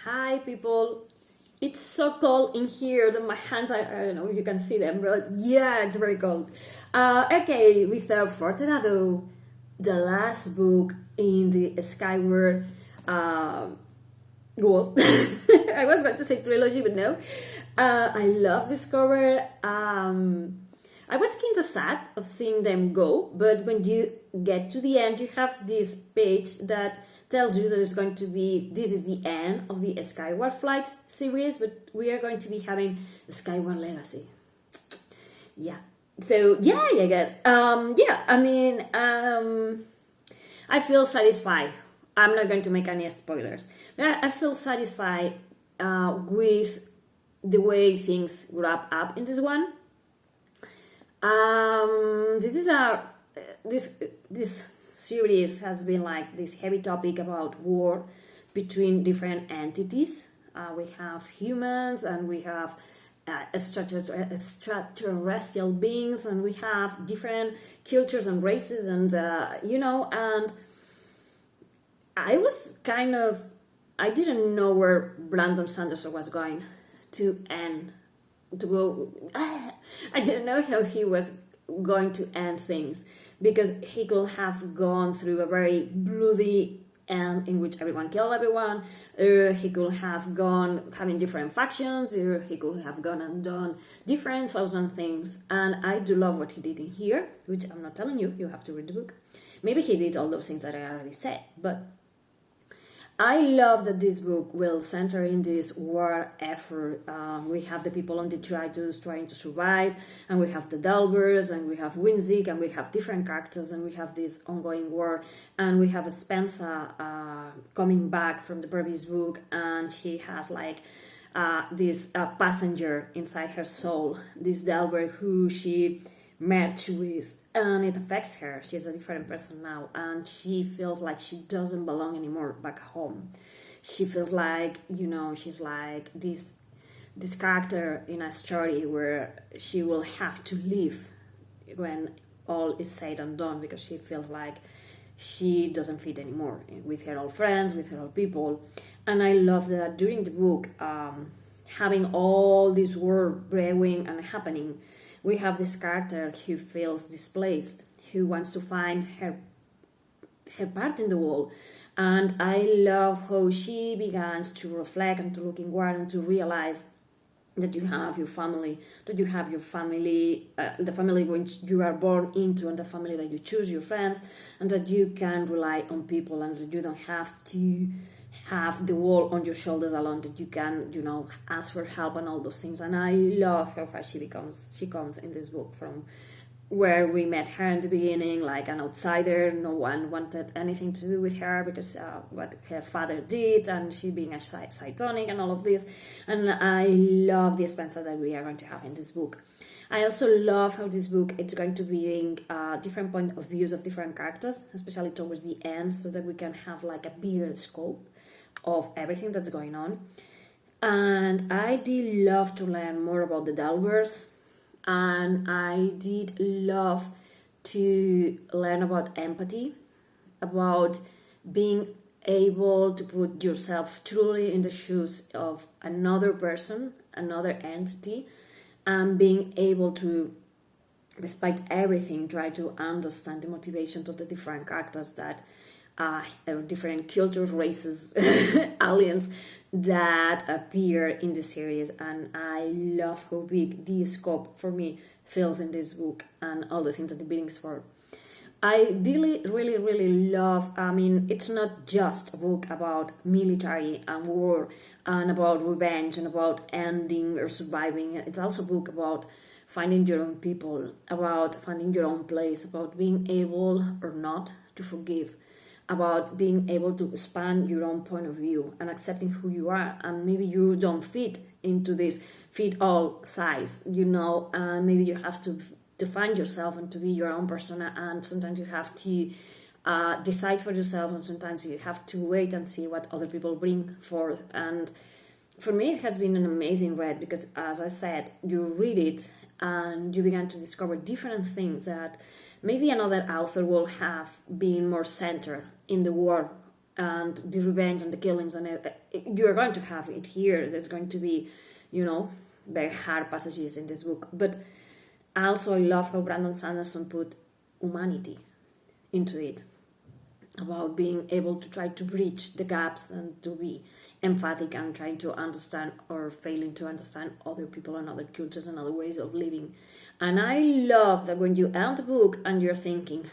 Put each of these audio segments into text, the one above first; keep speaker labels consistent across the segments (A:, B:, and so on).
A: Hi people, it's so cold in here that my hands, I don't know if you can see them, but yeah, it's very cold. Okay, without further ado, the last book in the Skyward Wall. I was going to say trilogy, but no. I love this cover. I was kind of sad of seeing them go, but when you get to the end, you have this page that tells you that it's going to be, this is the end of the Skyward Flight series, but we are going to be having the Skyward Legacy. Yeah. So yeah, I guess. I feel satisfied. I'm not going to make any spoilers, but I feel satisfied with the way things wrap up in this one. This series has been like this heavy topic about war between different entities. We have humans and we have extraterrestrial beings, and we have different cultures and races, and and I didn't know where Brandon Sanderson was going to end. I didn't know how he was going to end things, because he could have gone through a very bloody end in which everyone killed everyone, or he could have gone having different factions, or he could have gone and done different thousand things. And I do love what he did in here, which I'm not telling you, you have to read the book. Maybe he did all those things that I already said, but I love that this book will center in this war effort. We have the people on the Detritus trying to survive, and we have the Delvers, and we have Winzig, and we have different characters, and we have this ongoing war, and we have Spensa coming back from the previous book, and she has like this passenger inside her soul, this Delver who she merged with, and it affects her. She's a different person now, and she feels like she doesn't belong anymore back home. She feels like, she's like this character in a story where she will have to leave when all is said and done, because she feels like she doesn't fit anymore with her old friends, with her old people. And I love that during the book, having all this war brewing and happening, we have this character who feels displaced, who wants to find her part in the world. And I love how she begins to reflect and to look inward and to realize that you have your family, the family which you are born into, and the family that you choose, your friends, and that you can rely on people, and that you don't have to have the world on your shoulders alone, that you can, ask for help and all those things. And I love how far she comes in this book, from where we met her in the beginning, like an outsider. No one wanted anything to do with her because what her father did, and she being a cytonic and all of this. And I love the Spensa that we are going to have in this book. I also love how this book, it's going to bring different point of views of different characters, especially towards the end, so that we can have like a bigger scope of everything that's going on. And I did love to learn more about the Delvers, and I did love to learn about empathy, about being able to put yourself truly in the shoes of another person, another entity, and being able to, despite everything, try to understand the motivations of the different characters that different cultures, races, aliens that appear in the series. And I love how big the scope for me feels in this book, and all the things that it brings for. I really love, it's not just a book about military and war and about revenge and about ending or surviving. It's also a book about finding your own people, about finding your own place, about being able or not to forgive, about being able to expand your own point of view and accepting who you are. And maybe you don't fit into this fit all size, and maybe you have to find yourself and to be your own persona, and sometimes you have to decide for yourself, and sometimes you have to wait and see what other people bring forth. And for me, it has been an amazing read, because as I said, you read it and you begin to discover different things that maybe another author will have been more centered in the war and the revenge and the killings, and you're going to have it here. There's going to be, very hard passages in this book. But also I love how Brandon Sanderson put humanity into it, about being able to try to bridge the gaps and to be empathic and trying to understand or failing to understand other people and other cultures and other ways of living. And I love that when you end the book and you're thinking,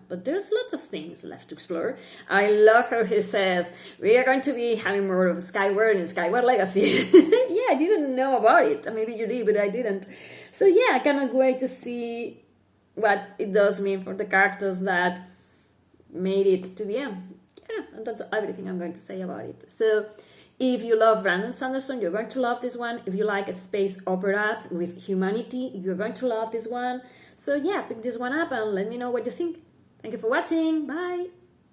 A: but there's lots of things left to explore. I love how he says, we are going to be having more of Skyward and Skyward Legacy. Yeah, I didn't know about it. Maybe you did, but I didn't. So yeah, I cannot wait to see what it does mean for the characters that made it to the end. Yeah, and that's everything I'm going to say about it. So if you love Brandon Sanderson, you're going to love this one. If you like space operas with humanity, you're going to love this one. So yeah, pick this one up and let me know what you think. Thank you for watching. Bye.